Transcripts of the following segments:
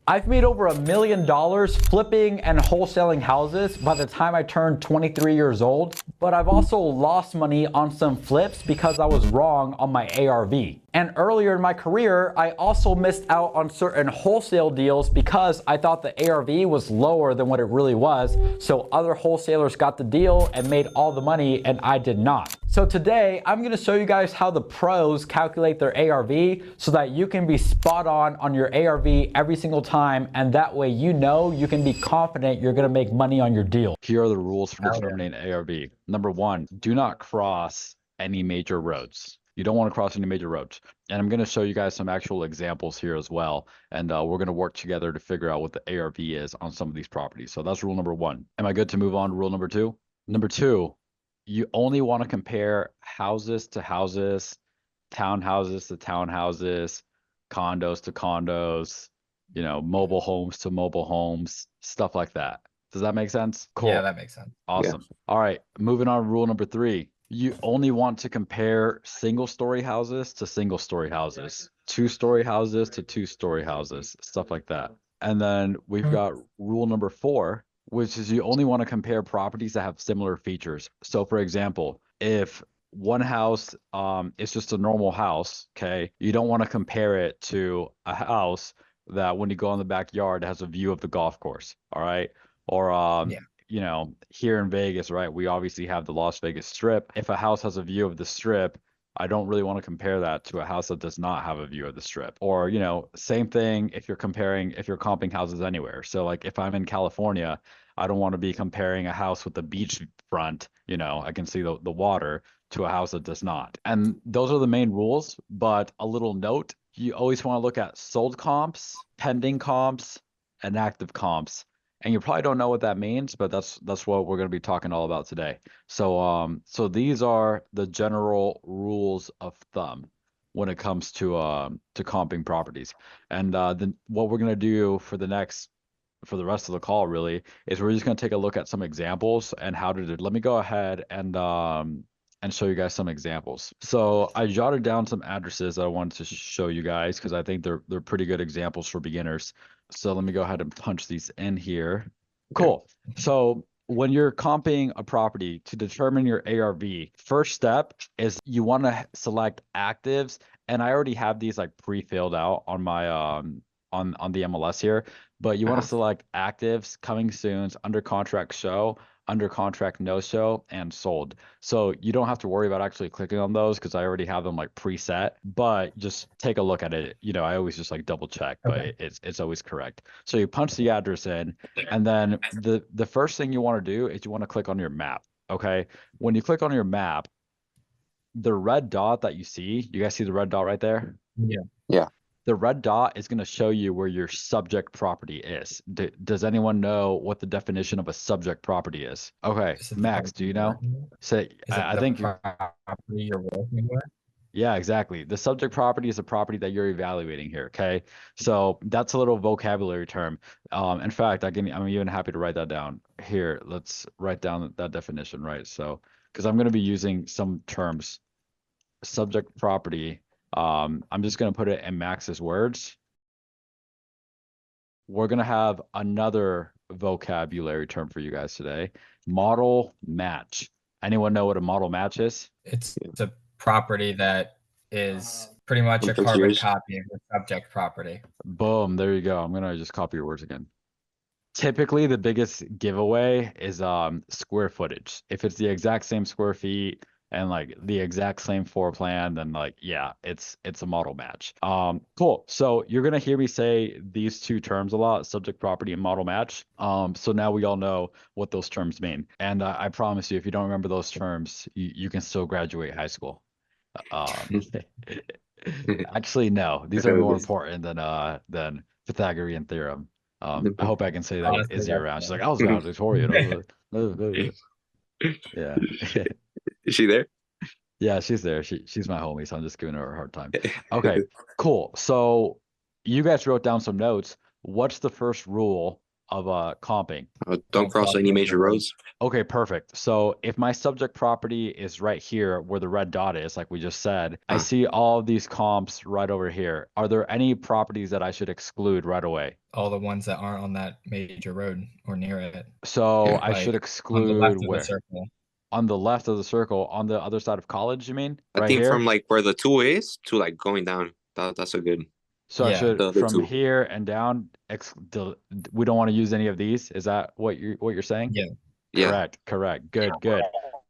I've made over $1 million flipping and wholesaling houses by the time I turned 23 years old, but I've also lost money on some flips because I was wrong on my ARV. And earlier in my career, I also missed out on certain wholesale deals because I thought the ARV was lower than what it really was, so other wholesalers got the deal and made all the money and I did not. So today, I'm gonna show you guys how the pros calculate their ARV so that you can be spot on your ARV every single time, and that way you know you can be confident you're gonna make money on your deal. Here are the rules for Hell yeah. determining ARV. Number one, do not cross any major roads. You don't want to cross any major roads. And I'm going to show you guys some actual examples here as well. And we're going to work together to figure out what the ARV is on some of these properties. So that's rule number one. Am I good to move on to rule number two? Number two, you only want to compare houses to houses, townhouses to townhouses, condos to condos, you know, mobile homes to mobile homes, stuff like that. Does that make sense? Cool. Yeah, that makes sense. Awesome. All right, moving on to rule number three. You only want to compare single-story houses to single-story houses, two-story houses to two-story houses, stuff like that. And then we've got rule number four, which is you only want to compare properties that have similar features. So for example, if one house is just a normal house, okay, you don't want to compare it to a house that when you go in the backyard has a view of the golf course, all right? Or Yeah. you know, here in Vegas, right, we obviously have the Las Vegas Strip. If a house has a view of the Strip, I don't really want to compare that to a house that does not have a view of the Strip. Or, you know, same thing if you're comping houses anywhere. So like if I'm in California, I don't want to be comparing a house with the beach front, you know, I can see the water, to a house that does not. And those are the main rules, but a little note, you always want to look at sold comps, pending comps, and active comps. And you probably don't know what that means, but that's what we're going to be talking all about today. So so these are the general rules of thumb when it comes to comping properties. And then what we're going to do for the rest of the call really is we're just going to take a look at some examples and how to do. Let me go ahead and show you guys some examples. So I jotted down some addresses that I wanted to show you guys because I think they're pretty good examples for beginners. So let me go ahead and punch these in here. Cool. So when you're comping a property to determine your ARV, first step is you want to select actives. And I already have these like pre-filled out on my on the MLS here, but you want to select actives, coming soons, under contract show, under contract no show, and sold. So you don't have to worry about actually clicking on those because I already have them like preset, but just take a look at it. You know, I always just like double check, but it's always correct. So you punch the address in, and then the first thing you want to do is you want to click on your map. Okay. When you click on your map, the red dot that you see, you guys see the red dot right there? Yeah. The red dot is going to show you where your subject property is. Does anyone know what the definition of a subject property is? Okay, Max, do you know? Say, I think property you're working with. Yeah, exactly. The subject property is a property that you're evaluating here. Okay, so that's a little vocabulary term. In fact, I'm even happy to write that down here. Let's write down that definition, right? So, because I'm going to be using some terms, subject property. I'm just going to put it in Max's words. We're going to have another vocabulary term for you guys today. Model match. Anyone know what a model match is? It's a property that is pretty much a carbon copy of the subject property. Boom, there you go. I'm going to just copy your words again. Typically, the biggest giveaway is square footage. If it's the exact same square feet, and like the exact same floor plan, then like, yeah, it's a model match. Cool. So you're gonna hear me say these two terms a lot, subject property and model match. So now we all know what those terms mean. And I promise you, if you don't remember those terms, you can still graduate high school. Actually, no, these are more important than Pythagorean theorem. I hope I can say that with Izzy around. She's like, I was valedictorian. Yeah. Is she there? Yeah, she's there. She's my homie, so I'm just giving her a hard time. Okay, cool. So you guys wrote down some notes. What's the first rule of comping. Don't cross any major roads. Okay, perfect. So if my subject property is right here where the red dot is, like we just said, I see all of these comps right over here. Are there any properties that I should exclude right away? All the ones that aren't on that major road or near it. So I Like, should on the exclude left of the where? circle. On the left of the circle, on the other side of college, you mean? I Right think here? from like where the 2 is to like going down. That's a good. So I Yeah. should The other from two. here and down. We don't want to use any of these. Is that what you're saying? Yeah. Yeah. Correct. Correct. Good. Good.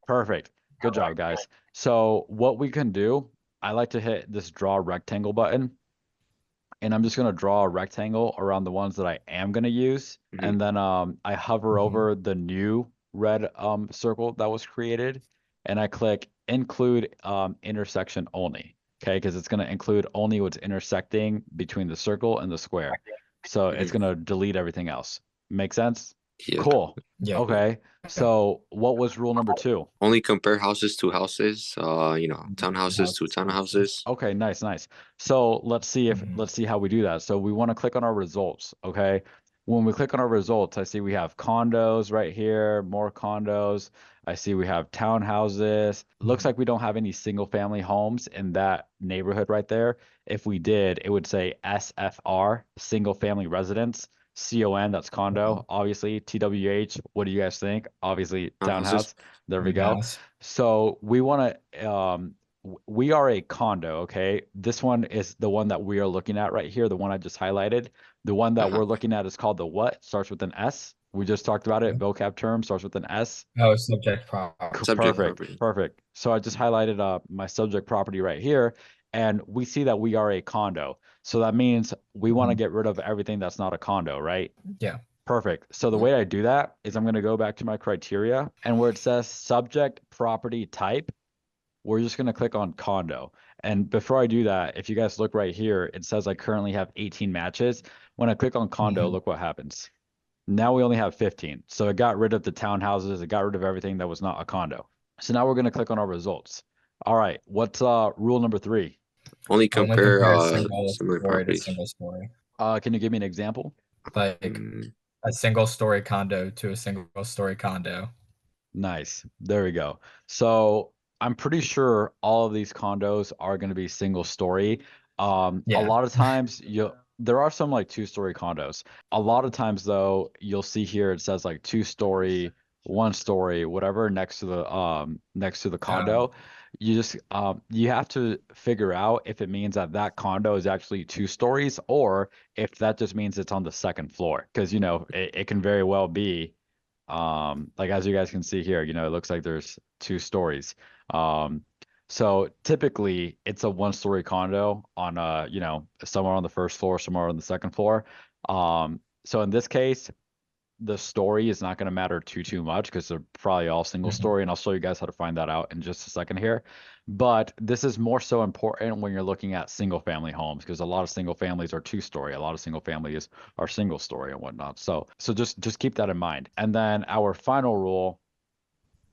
Perfect. Good job, guys. So what we can do, I like to hit this draw rectangle button, and I'm just going to draw a rectangle around the ones that I am going to use. Mhm. And then I hover over the new red circle that was created, and I click include intersection only. Okay, because it's going to include only what's intersecting between the circle and the square. So it's going to delete everything else. Make sense? Yeah. Cool. Yeah. Okay. So what was rule number 2? Only compare houses to houses. Townhouses to townhouses. Okay, nice, nice. So let's see how we do that. So we want to click on our results, okay? When we click on our results, I see we have condos right here, more condos. I see we have townhouses. Looks like we don't have any single family homes in that neighborhood right there. If we did, it would say SFR, single family residence. CON, that's condo. Obviously, TWH, what do you guys think? Obviously, townhouse. There we go. Townhouse. So we want to we are a condo, okay? This one is the one that we are looking at right here, the one I just highlighted. The one that we're looking at is called the what? Starts with an S. We just talked about it. Vocab term starts with an S. Oh, subject property. Subject Perfect. property. Perfect. So I just highlighted my subject property right here, and we see that we are a condo. So that means we want to get rid of everything that's not a condo, right? Yeah. Perfect. So the way I do that is I'm going to go back to my criteria, and where it says subject property type, we're just going to click on condo. And before I do that, if you guys look right here, it says I currently have 18 matches. When I click on condo, look what happens. Now we only have 15. So it got rid of the townhouses. It got rid of everything that was not a condo. So now we're going to click on our results. All right. What's rule number 3? Only compare single similar story to properties. single story. Can you give me an example? Like a single story condo to a single story condo. Nice. There we go. So I'm pretty sure all of these condos are going to be single story. A lot of times there are some like 2-story condos. A lot of times though, you'll see here it says like 2-story, 1-story, whatever next to the condo. You just you have to figure out if it means that condo is actually 2 stories or if that just means it's on the second floor. Because it can very well be like as you guys can see here, it looks like there's 2 stories. So typically it's a 1-story condo on somewhere on the first floor, somewhere on the second floor. So in this case, the story is not going to matter too much because they're probably all single story, and I'll show you guys how to find that out in just a second here. But this is more so important when you're looking at single family homes because a lot of single families are 2-story, a lot of single families are single story and whatnot. So just keep that in mind. And then our final rule,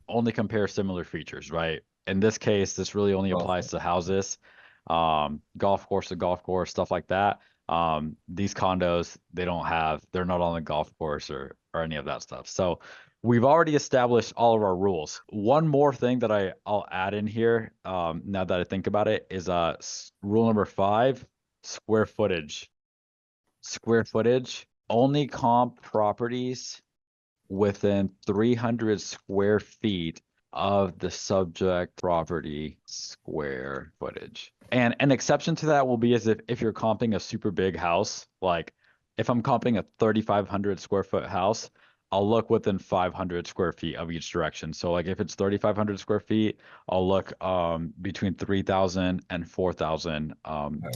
only compare similar features, right? In this case, this really only applies to houses, golf course to golf course, stuff like that. These condos, they're not on the golf course or any of that stuff. So we've already established all of our rules. One more thing that I'll add in here, now that I think about it, is rule number 5, square footage. Square footage, only comp properties within 300 square feet of the subject property square footage. And an exception to that will be as if you're comping a super big house, like if I'm comping a 3,500 square foot house, I'll look within 500 square feet of each direction. So like if it's 3,500 square feet, I'll look between 3,000 and 4,000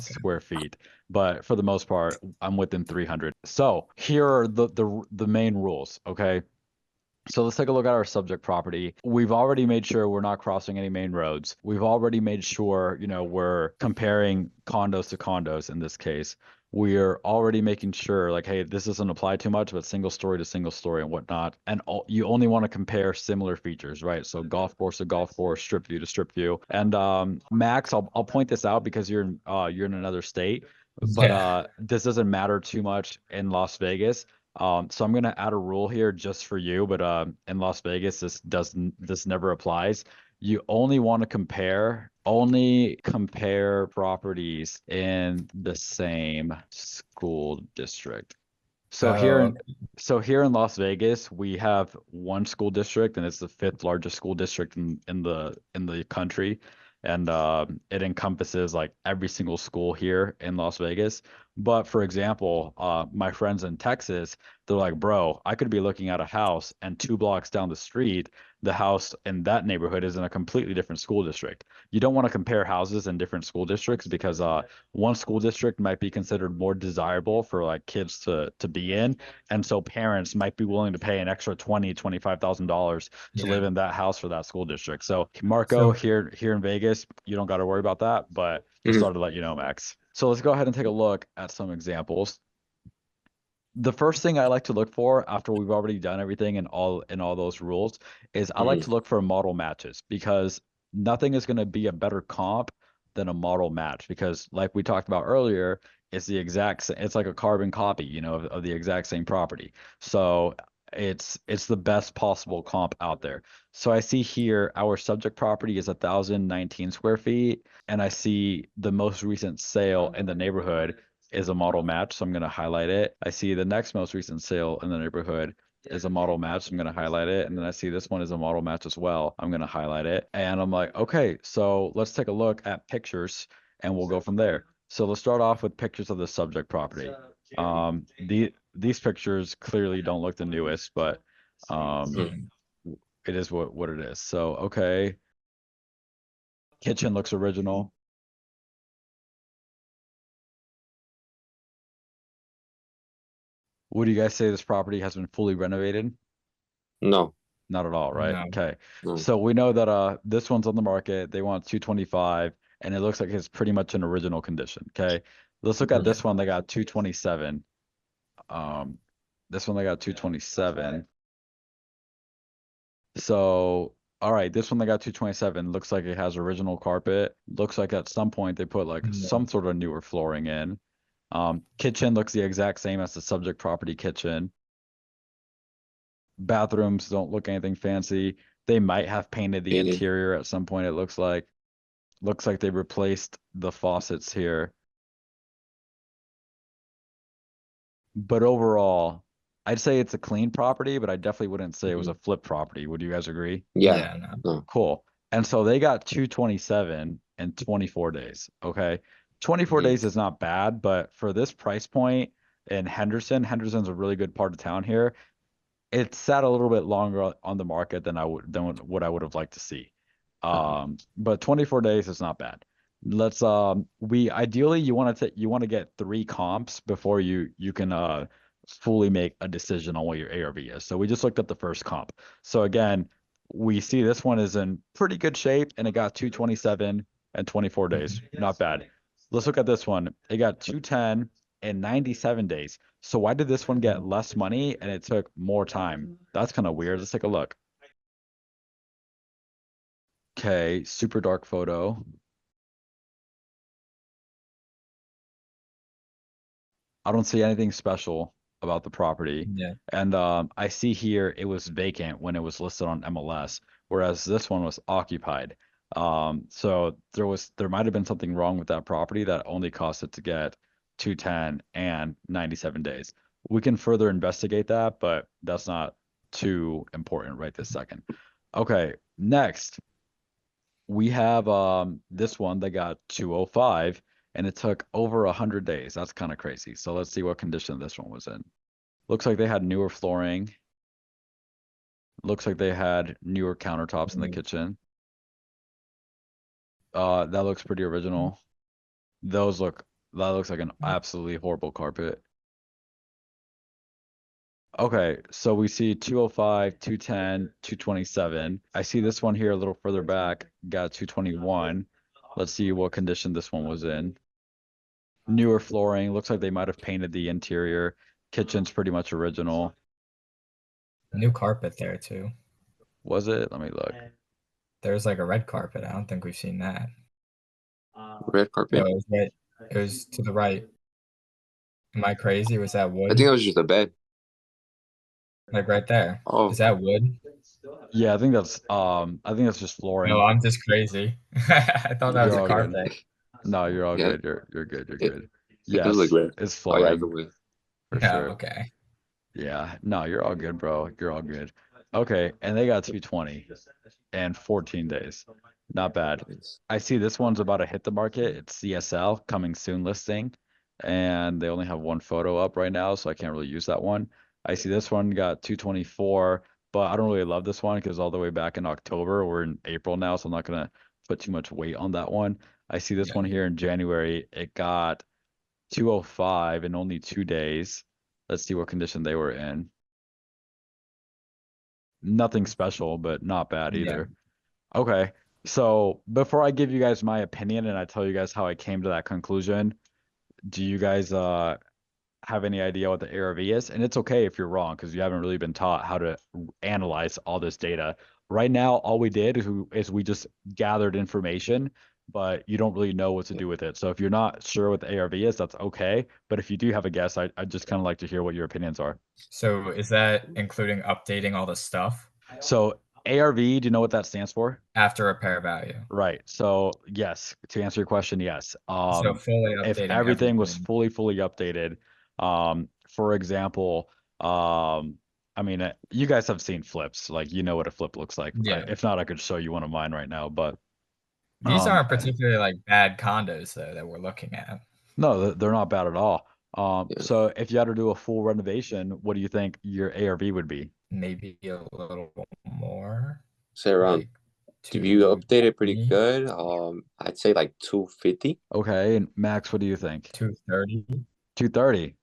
square feet. But for the most part, I'm within 300. So here are the main rules, okay? So let's take a look at our subject property. We've already made sure we're not crossing any main roads. We've already made sure, we're comparing condos to condos in this case. We're already making sure like, hey, this doesn't apply too much, but single story to single story and whatnot. And you only want to compare similar features, right? So golf course to golf course, strip view to strip view. And Max, I'll point this out because you're in another state, but this doesn't matter too much in Las Vegas. So I'm gonna add a rule here just for you, but in Las Vegas, this never applies. You only compare properties in the same school district. So here Oh, in so here in Las Vegas, we have one school district, and it's the fifth largest school district in the country, and it encompasses like every single school here in Las Vegas. But for example, my friends in Texas, they're like, bro, I could be looking at a house, and 2 blocks down the street, the house in that neighborhood is in a completely different school district. You don't want to compare houses in different school districts because one school district might be considered more desirable for like kids to be in, and so parents might be willing to pay an extra $25,000 to live yeah. in that house for that school district. So Marco, So here in Vegas, you don't got to worry about that, but just Mhm. thought to let you know, Max. So let's go ahead and take a look at some examples. The first thing I like to look for after we've already done everything in all those rules is I like Mhm. to look for model matches, because nothing is going to be a better comp than a model match, because like we talked about earlier, it's like a carbon copy, of the exact same property. So it's the best possible comp out there. So I see here our subject property is 1,019 square feet, and I see the most recent sale in the neighborhood is a model match, so I'm going to highlight it. I see the next most recent sale in the neighborhood is a model match, so I'm going to highlight it. And then I see this one is a model match as well. I'm going to highlight it. And I'm like, okay, so let's take a look at pictures and we'll go from there. So let's start off with pictures of the subject property. These pictures clearly don't look the newest, but Mhm. it is what it is. So, okay. Kitchen looks original. Would you guys say this property has been fully renovated? No, Not at all, right? No. Okay. no. So we know that this one's on the market. They want 225, and it looks like it's pretty much in original condition. Okay. Let's look at Yeah. this one. They got 227. Um, this one they got 227. So, all right, this one they got 227. Looks like it has original carpet. Looks like at some point they put like Yeah. some sort of newer flooring in. Kitchen looks the exact same as the subject property kitchen. Bathrooms don't look anything fancy. They might have painted the Painted. interior at some point, it looks like. Looks like they replaced the faucets here. But overall, I'd say it's a clean property, but I definitely wouldn't say it was a Mhm. flip property. Would you guys agree? Yeah. Yeah, no. No. Cool. And so they got 227 in 24 days. Okay. 24 Mhm. days is not bad, but for this price point in Henderson's a really good part of town here. It sat a little bit longer on the market than what I would have liked to see. But 24 days is not bad. Let's we ideally you want to get 3 comps before you can fully make a decision on what your ARV is. So we just looked at the first comp. So again, we see this one is in pretty good shape and it got 227 and 24 days. Not bad. Let's look at this one. It got 210 and 97 days. So why did this one get less money and it took more time? That's kind of weird. Let's take a look. Okay, super dark photo. I don't see anything special about the property. Yeah. And I see here it was vacant when it was listed on MLS, whereas this one was occupied. So there might have been something wrong with that property that only cost it to get 210 and 97 days. We can further investigate that, but that's not too important right this second. Okay, next we have this one that got 205 and it took over 100 days. That's kind of crazy. So let's see what condition this one was in. Looks like they had newer flooring. Looks like they had newer countertops in the kitchen. That looks pretty original. Those look that looks like an absolutely horrible carpet. Okay, so we see 205, 210, 227. I see this one here a little further back, got 221. Let's see what condition this one was in. Newer flooring. Looks like they might have painted the interior. Kitchen's pretty much original. New carpet there too. Was it? Let me look. There's like a red carpet. I don't think we've seen that. Red No, carpet. it was right. It was to the right. Am I crazy? Was that I wood? think it was just a bed. like right there. Oh, Is that wood? Yeah, I think that's just flooring. No, I'm just crazy. I thought that was You're a all good. carpet. No, you're all yeah, good. You're good. You're it good. it does look Yes, red. it's Oh yeah, I flooring agree. for Yeah, sure. okay. Yeah, no, you're all good, bro. You're all good. Okay, and they got 220 and 14 days. Not bad. Nice. I see this one's about to hit the market. It's CSL coming soon listing, and they only have one photo up right now, so I can't really use that one. I see this one got 224, but I don't really love this one because all the way back in October, we're in April now, so I'm not gonna put too much weight on that one. I see this Yeah. one here in January. It got 205 in only 2 days. Let's see what condition they were in. Nothing special, but not bad Yeah. either. Okay. So before I give you guys my opinion and I tell you guys how I came to that conclusion, do you guys have any idea what the ARV is? And it's okay if you're wrong because you haven't really been taught how to analyze all this data. Right now, all we did is we just gathered information, but you don't really know what to do with it. So if you're not sure what the ARV is, that's okay. But if you do have a guess, I'd just kind of like to hear what your opinions are. So is that including updating all the stuff So ARV, do you know what that stands for? after repair value? Right. So yes, to answer your question, yes. So fully If updating everything was everything. fully updated, for example, I mean, you guys have seen flips, like you know what a flip looks like. Yeah. If not, I could show you one of mine right now. But These aren't particularly like bad condos though that we're looking at. no, they're not bad at all. Yeah. So if you had to do a full renovation, what do you think your ARV would be? Maybe a little more. Say around. Like If you update it pretty 220, good, I'd say like 250. Okay, and Max, what do you think? 230, 230.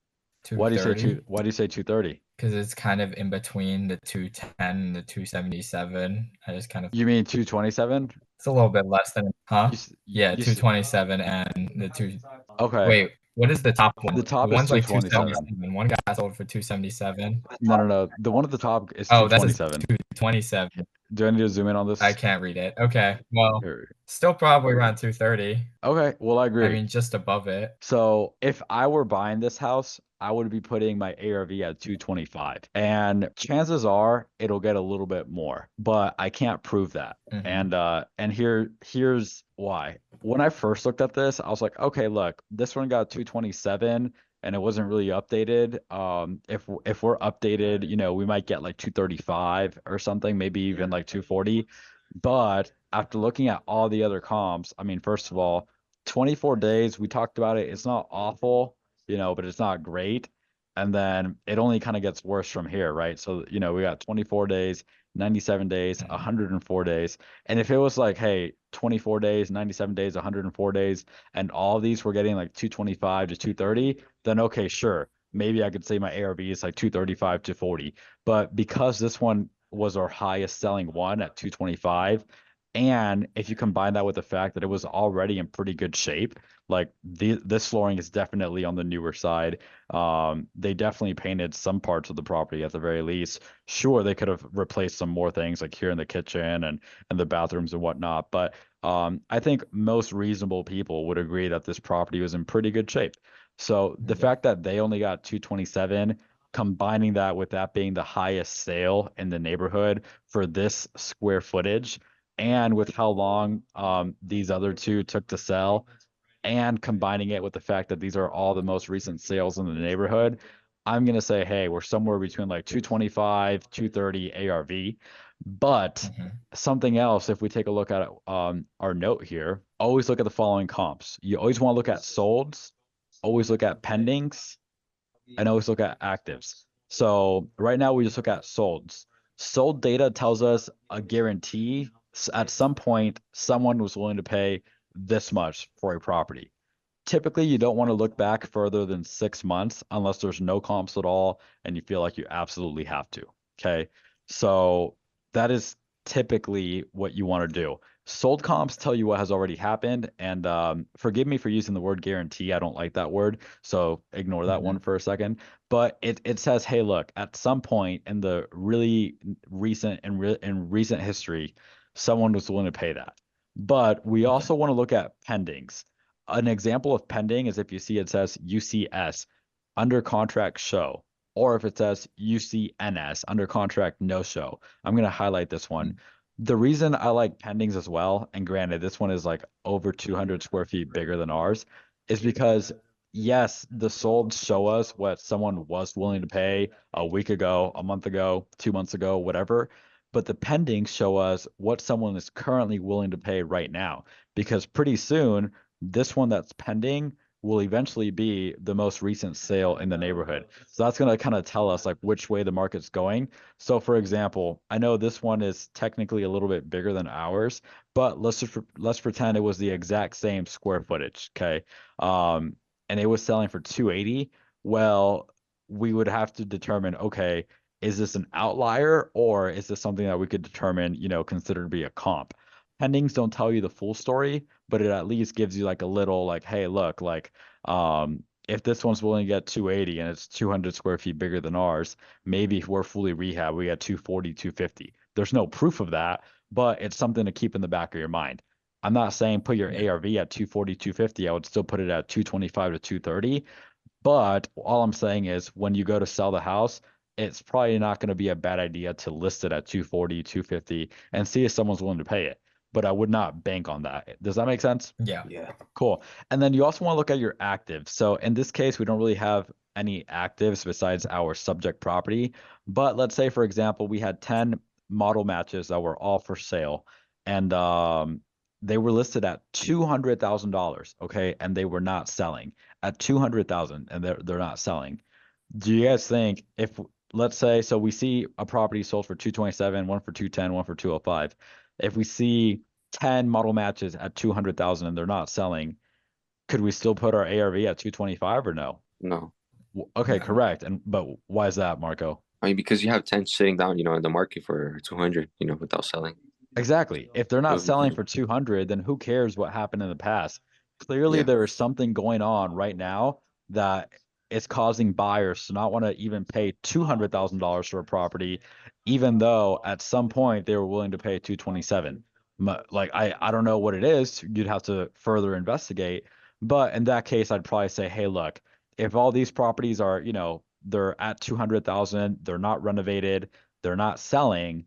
Why do you say 230. why do you say 230? Because it's kind of in between the 210 and the 277. I just kind of You mean 227? it's a little bit less than You, huh? s- Yeah, you, s- 227 and the two okay. wait, what is the top one? The The top is one's like 227. 277. One got sold for 277. No, no, no. The one at the top is Oh, that's 227. 227. Do I need to zoom in on I this? can't read it. Okay. Well, Here. still probably around 230. Okay, well, I I agree. mean, just above it. So if I were buying this house, I would be putting my ARV at 225. And chances are it'll get a little bit more, but I can't prove that. Mhm. And here's why. When I first looked at this, I was like, okay, look, this one got 227 and it wasn't really updated. If we're updated, we might get like 235 or something, maybe even like 240. But after looking at all the other comps, I mean, first of all, 24 days, we talked about it. It's not awful, but it's not great. And then it only kind of gets worse from here, right? So, we got 24 days, 97 days, Mhm. 104 days. And if it was like, hey, 24 days, 97 days, 104 days, and all of these were getting like 225 to 230, then okay, sure. Maybe I could say my ARV is like 235 to 40. But because this one was our highest selling one at 225, and if you combine that with the fact that it was already in pretty good shape, like this flooring is definitely on the newer side. They definitely painted some parts of the property at the very least. Sure, they could have replaced some more things like here in the kitchen and the bathrooms and whatnot. But I think most reasonable people would agree that this property was in pretty good shape. So the Yeah. fact that they only got 227, combining that with that being the highest sale in the neighborhood for this square footage, and with how long these other two took to sell, and combining it with the fact that these are all the most recent sales in the neighborhood, I'm gonna say, hey, we're somewhere between like 225, 230 ARV. But Mhm. something else, if we take a look at our note here, always look at the following comps. You always want to look at solds, always look at pendings, and always look at actives. So right now we just look at solds. Sold data tells us a guarantee at some point someone was willing to pay this much for a property. Typically, you don't want to look back further than 6 months unless there's no comps at all and you feel like you absolutely have to. Okay. So that is typically what you want to do. Sold comps tell you what has already happened. And forgive me for using the word guarantee. I don't like that word. So ignore that one Mhm. for a second. But it says, hey, look, at some point in the really recent in recent history, someone was willing to pay that. But we Okay. also want to look at pendings. An example of pending is if you see it says UCS, under contract show. or if it says UCNS, under contract, no show. I'm going to highlight this one. The reason I like pendings as well, and granted, this one is like over 200 square feet bigger than ours, is because yes, the sold show us what someone was willing to pay a week ago, a month ago, 2 months ago, whatever. But the pendings show us what someone is currently willing to pay right now. Because pretty soon, this one that's pending will eventually be the most recent sale in the neighborhood. So that's going to kind of tell us like which way the market's going. So for example, I know this one is technically a little bit bigger than ours, but let's pretend it was the exact same square footage, okay? And it was selling for 280. Well, we would have to determine, okay, is this an outlier or is this something that we could determine, consider to be a comp? Pendings don't tell you the full story, but it at least gives you like a little like, hey, look, like if this one's willing to get 280 and it's 200 square feet bigger than ours, maybe if we're fully rehab, we get 240, 250. There's no proof of that, but it's something to keep in the back of your mind. I'm not saying put your ARV at 240, 250. I would still put it at 225 to 230. But all I'm saying is when you go to sell the house, it's probably not going to be a bad idea to list it at 240, 250 and see if someone's willing to pay it. But I would not bank on that. Does that make sense? Yeah. Cool. And then you also want to look at your actives. So in this case, we don't really have any actives besides our subject property. But let's say, for example, we had 10 model matches that were all for sale. And they were listed at $200,000, okay? And they were not selling at 200,000 and they're not selling. Do you guys think if let's say so we see a property sold for 227, one for 210, one for 205. If we see 10 model matches at 200,000 and they're not selling, could we still put our ARV at 225 or no? No. Okay, No. correct. But why is that, Marco? I mean, because you have 10 sitting down, in the market for 200, without selling. Exactly. If they're not Those- selling for 200, then who cares what happened in the past? Clearly, Yeah. there is something going on right now that is causing buyers to not want to even pay $200,000 for a property, even though at some point they were willing to pay 227. Like I don't know what it is. You'd have to further investigate. But in that case, I'd probably say, hey, look, if all these properties are, they're at 200,000, they're not renovated, they're not selling,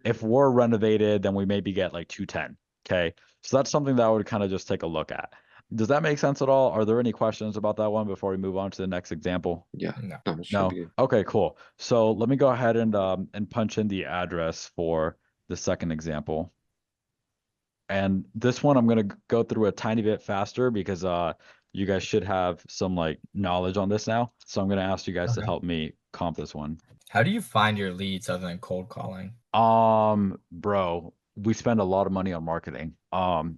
if we're renovated, then we maybe get like 210. Okay. So that's something that I would kind of just take a look at. Does that make sense at all? Are there any questions about that one before we move on to the next example? Yeah. No. No, it should No. be good. Okay, cool. So let me go ahead and punch in the address for the second example. And this one I'm gonna go through a tiny bit faster because you guys should have some like knowledge on this now. So I'm gonna ask you guys to Okay. help me comp this one. How do you find your leads other than cold calling? Bro, we spend a lot of money on marketing.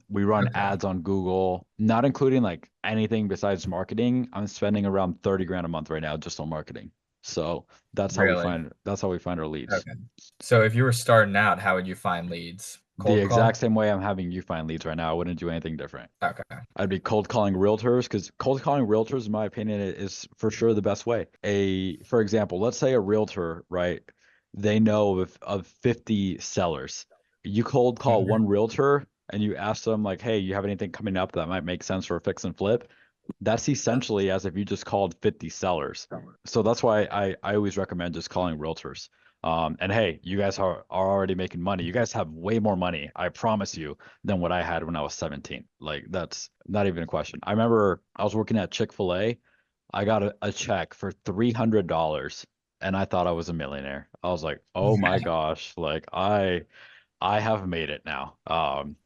We run Okay. ads on Google, not including like anything besides marketing. I'm spending around 30 grand a month right now just on marketing. So that's how we Really? find our leads. Okay. So if you were starting out, how would you find leads? The Cold exact call? same way I'm having you find leads right now. I wouldn't do anything different. Okay. I'd be cold calling realtors because cold calling realtors, in my opinion, is for sure the best way. For example, let's say a realtor, right? They know of 50 sellers. You cold call Mhm. one realtor and you ask them like, hey, you have anything coming up that might make sense for a fix and flip? That's essentially as if you just called 50 sellers. So that's why I always recommend just calling realtors. And hey, you guys are already making money. You guys have way more money, I promise you, than what I had when I was 17. Like that's not even a question. I remember I was working at Chick-fil-A. I got a check for $300 and I thought I was a millionaire. I was like, oh my gosh, like I have made it now.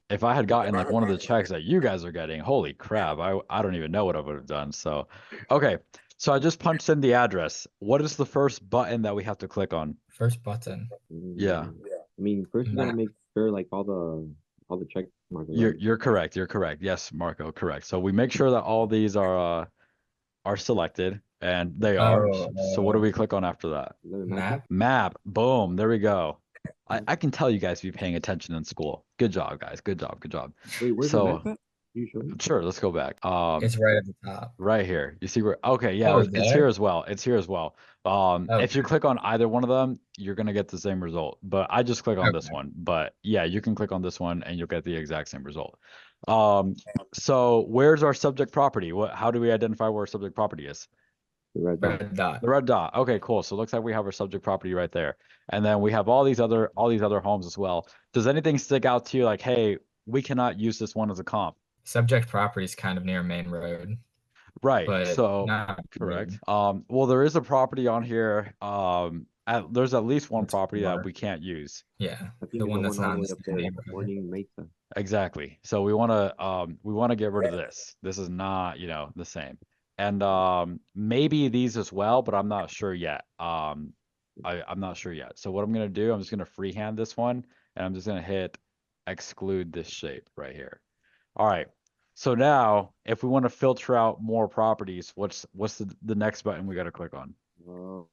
If I had gotten like one of the checks that you guys are getting, holy crap, I don't even know what I would have done. So, okay. So I just punched in the address. What is the first button that we have to click on? First button. Yeah. I mean, first you gotta Map. make sure like all the check marks are right. You're correct. You're correct. Yes, Marco, correct. So we make sure that all these are selected and they are. So what do we click on after that? Is that a Map. Map. Boom. There we go. I can tell you guys be paying attention in school. Good job, guys. Good job. Good job. Wait, where's the map at? You show me? Sure, let's go back. It's right at the top. Right here. You see where, okay, yeah, Oh, it's it's there? here as well. It's here as well. If you Okay. click on either one of them, you're gonna get the same result. But I just click on this Okay. one. But yeah, you can click on this one and you'll get the exact same result. So where's our subject property? How do we identify where our subject property is? The red dot. Red dot. The red dot. Okay, cool. So it looks like we have our subject property right there. And then we have all these other homes as well. Does anything stick out to you like, hey, we cannot use this one as a comp? Subject property is kind of near main road, Right. but So not correct. really. Well, there is a property on here. There's at least one It's property that far. we can't use. Yeah, I think the it's one the that's one all not the in way the up same there, neighborhood. Morning Mesa. Exactly. So we want to get rid of this. This is not, the same. And maybe these as well, but I'm not sure yet. I'm not sure yet. So what I'm gonna do, I'm just gonna freehand this one, and I'm just gonna hit exclude this shape right here. All right. So now, if we want to filter out more properties, what's the next button we got to click on?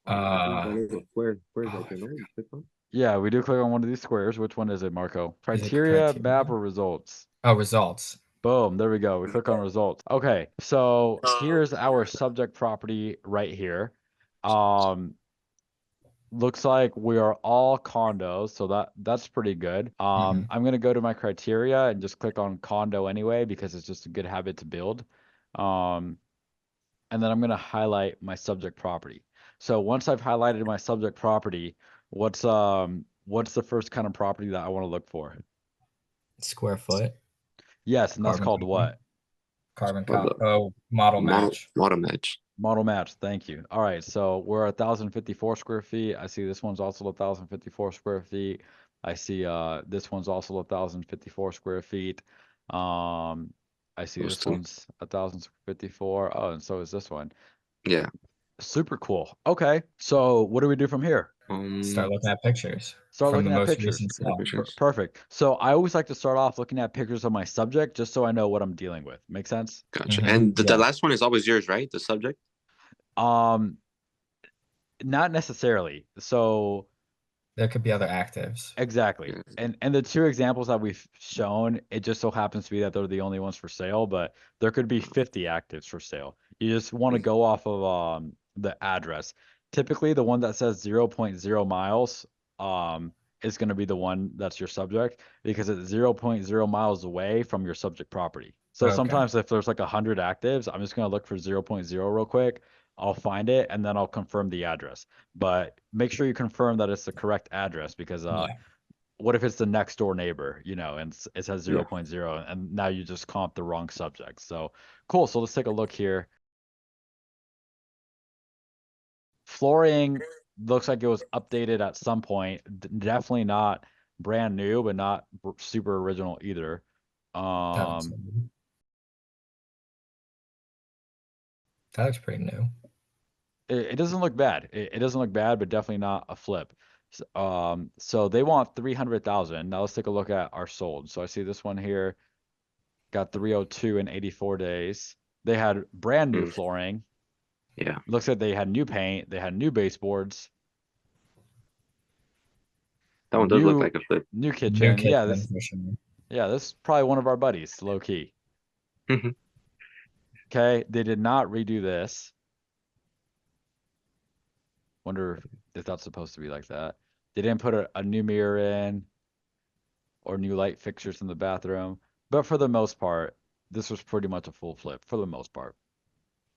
I think that little square right there. No, you click on. Yeah, we do click on one of these squares. Which one is it, Marco? Is it Criteria, criteria? map, or results? Oh, results. Boom, there we go. We click on results. Okay, so here's our subject property right here. Looks like we are all condos, so that's pretty good. Mhm. I'm gonna go to my criteria and just click on condo anyway because it's just a good habit to build. And then I'm gonna highlight my subject property. So once I've highlighted my subject property, what's the first kind of property that I want to look for? Square foot. Yes, and that's Carbon called copy. what? Carbon Hold copy. up. Oh, model match. Model match. Model match, thank you. All right, so we're 1,054 square feet. I see this one's also 1,054 square feet. I see this one's also 1,054 square feet. I see Those this two. one's 1,054. Oh, and so is this one. Yeah. Super cool. Okay, so what do we do from here? Start looking at pictures Start from looking the at most pictures. recent sale. Pictures. Perfect. So I always like to start off looking at pictures of my subject just so I know what I'm dealing with. Make sense? Gotcha. Mhm. And the Yeah. last one is always yours, right? The subject. Um, Not necessarily. So There could be other actives. exactly. Yeah. And the two examples that we've shown, it just so happens to be that they're the only ones for sale, but there could be 50 actives for sale. You just want to go off of the address. Typically the one that says 0.0 miles is going to be the one that's your subject because it's 0.0 miles away from your subject property. So Okay. sometimes if there's like 100 actives, I'm just going to look for 0.0 real quick. I'll find it and then I'll confirm the address. But make sure you confirm that it's the correct address because Yeah. what if it's the next door neighbor, and it says Yeah. 0.0 and now you just comp the wrong subject. So cool. So let's take a look here. Flooring looks like it was updated at some point. Definitely not brand new, but not super original either. That looks pretty new. It doesn't look bad. It doesn't look bad, but definitely not a flip. So they want 300,000. Now let's take a look at our sold. So I see this one here got 302 in 84 days. They had brand new flooring. Yeah. Looks like they had new paint. They had new baseboards. That one does look like a flip. New New kitchen. kitchen Yeah, this for sure. is probably one of our buddies, low key. Okay, they did not redo this. Wonder if that's supposed to be like that. They didn't put a new mirror in or new light fixtures in the bathroom. But for the most part, this was pretty much a full flip for the most part.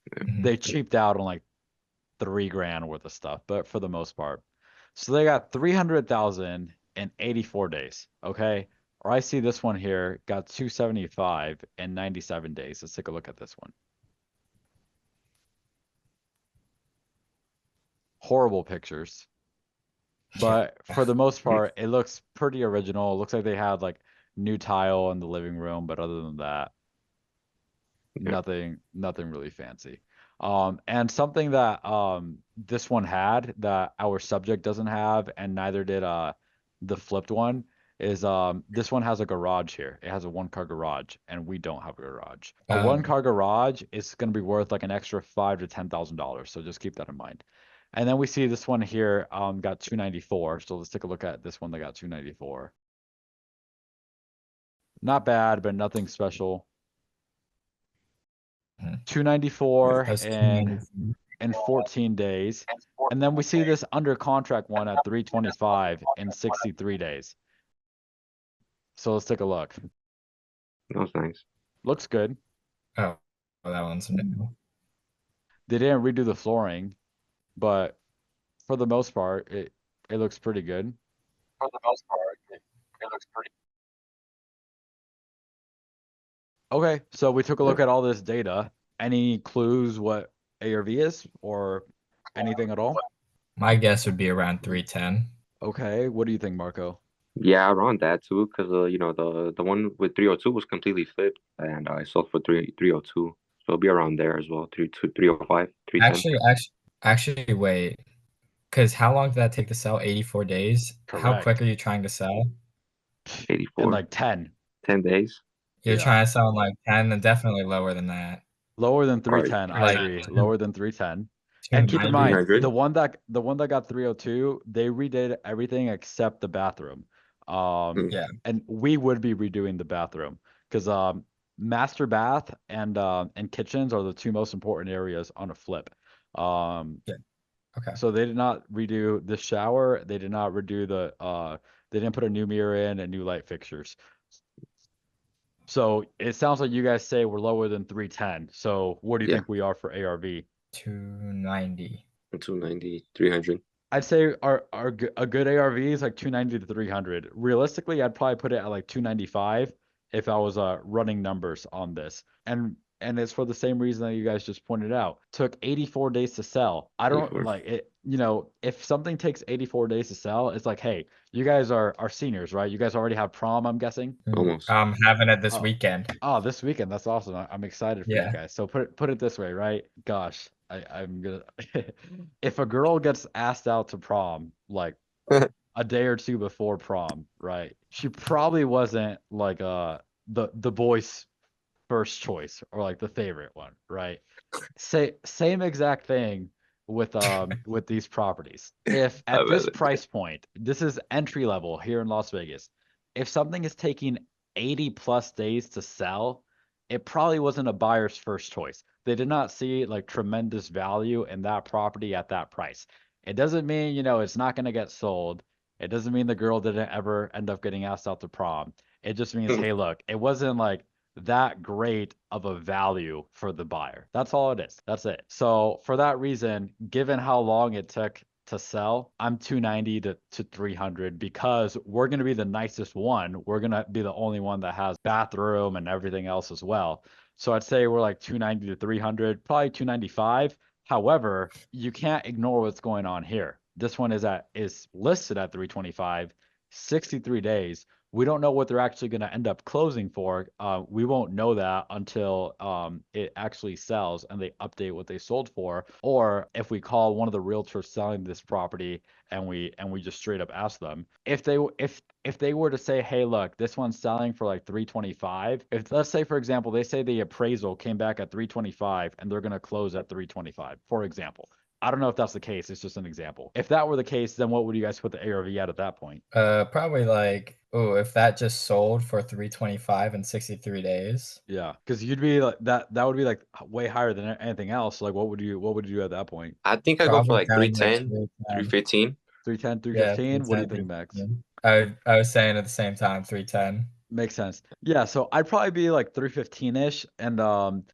Mhm. They cheaped out on like $3,000 worth of stuff, but for the most part. So they got 300,000 in 84 days. Okay. Or I see this one here got 275 in 97 days. Let's take a look at this one. Horrible pictures. But for the most part, it looks pretty original. It looks like they had like new tile in the living room, but other than that, nothing really fancy. And something that this one had that our subject doesn't have, and neither did the flipped one, is this one has a garage here. It has a 1-car garage, and we don't have a garage. A 1-car garage is going to be worth like an extra $5,000 to $10,000. So just keep that in mind. And then we see this one here got 294. So let's take a look at this one that got 294. Not bad, but nothing special. 294 in 14 days. And then we see this under contract one at 325 in 63 days. So let's take a look. That was nice. Looks good. Oh, that one's new. They didn't redo the flooring, but for the most part, it looks pretty good. For the most part, it looks pretty. Okay, so we took a look at all this data. Any clues what ARV is or anything at all? My guess would be around 310. Okay, what do you think, Marco? Yeah, around that too, because you know, the one with 302 was completely flipped, and I sold for 302, so it'll be around there as well, 305, 310. Actually, wait. Because how long did that take to sell? 84 days? How quick Correct. are you trying to sell? In 84, like 10. 10 days. You're Yeah. trying to sell in like 10, and definitely lower than that. Lower than All right, 310, I Like agree. Lower than 310. And keep in 290. mind, 300. the one that got 302, they redid everything except the bathroom. Mm. Yeah. And we would be redoing the bathroom because master bath and kitchens are the two most important areas on a flip. Okay. So they did not redo the shower. They did not redo they didn't put a new mirror in and new light fixtures. So it sounds like you guys say we're lower than 310. So what do you Yeah. think we are for ARV? 290. 290, 300. I'd say a good ARV is like 290 to 300. Realistically, I'd probably put it at like 295 if I was running numbers on this. And it's for the same reason that you guys just pointed out. Took 84 days to sell. I don't 84. like it, if something takes 84 days to sell, it's like, hey, you guys are seniors, right? You guys already have prom, I'm guessing. Almost. I'm having it this Oh. weekend. Oh, this weekend. That's awesome. I'm excited for you Yeah. guys. So put it this way, right? Gosh, I'm gonna if a girl gets asked out to prom like a day or two before prom, right? She probably wasn't like the boy's first choice or like the favorite one, right? Same exact thing with these properties. If I at this bet. price point, this is entry level here in Las Vegas, if something is taking 80 plus days to sell, it probably wasn't a buyer's first choice. They did not see like tremendous value in that property at that price. It doesn't mean, it's not going to get sold. It doesn't mean the girl didn't ever end up getting asked out to prom. It just means, hey, look, it wasn't like that great of a value for the buyer. That's all it is. That's it. So for that reason, given how long it took to sell, I'm 290 to 300 because we're going to be the nicest one. We're going to be the only one that has bathroom and everything else as well. So I'd say we're like 290 to 300, probably 295. However, you can't ignore what's going on here. This one is listed at 325, 63 days. We don't know what they're actually going to end up closing for. We won't know that until it actually sells and they update what they sold for, or if we call one of the realtors selling this property and we just straight up ask them if they were to say, hey, look, this one's selling for like 325. If let's say, for example, they say the appraisal came back at 325 and they're going to close at 325, for example. I don't know if that's the case. It's just an example. If that were the case, then what would you guys put the ARV at that point? Probably like, if that just sold for 325 in 63 days. Yeah, because you'd be like that would be like way higher than anything else. Like what would you do at that point? I think I go for Probably like around like 310, 315. 310, Yeah, 315? What do you think, 310, Max? 315. I was saying at the same time 310. Makes sense. Yeah, so I'd probably be like 315-ish, and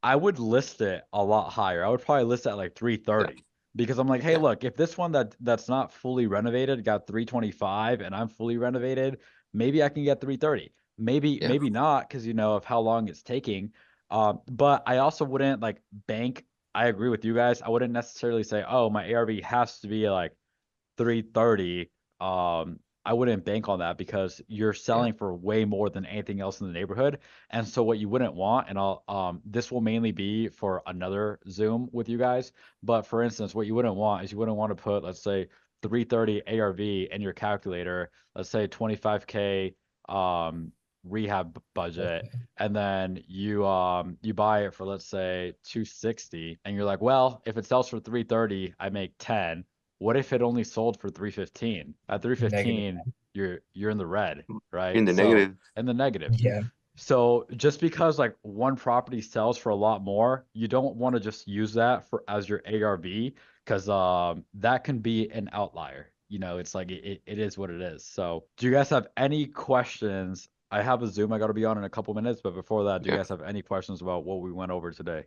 I would list it a lot higher. I would probably list it at like 330 because I'm like, hey, Yeah. look, if this one that's not fully renovated got 325 and I'm fully renovated, maybe I can get 330. Maybe not because of how long it's taking. But I also wouldn't like bank. I agree with you guys. I wouldn't necessarily say, oh, my ARV has to be like 330. I wouldn't bank on that because you're selling for way more than anything else in the neighborhood. And so what you wouldn't want, and this will mainly be for another Zoom with you guys, but for instance, what you wouldn't want is you wouldn't want to put, let's say, 330 ARV in your calculator, let's say 25K rehab budget, and then you buy it for, let's say, 260, and you're like, well, if it sells for 330, I make 10. What if it only sold for 315? At 315, you're in the red, right? In the So negative. in the negative. Yeah. So just because like one property sells for a lot more, you don't want to just use that for as your ARV because that can be an outlier. It's like it is what it is. So do you guys have any questions? I have a Zoom I got to be on in a couple minutes, but before that, do you Yeah. guys have any questions about what we went over today?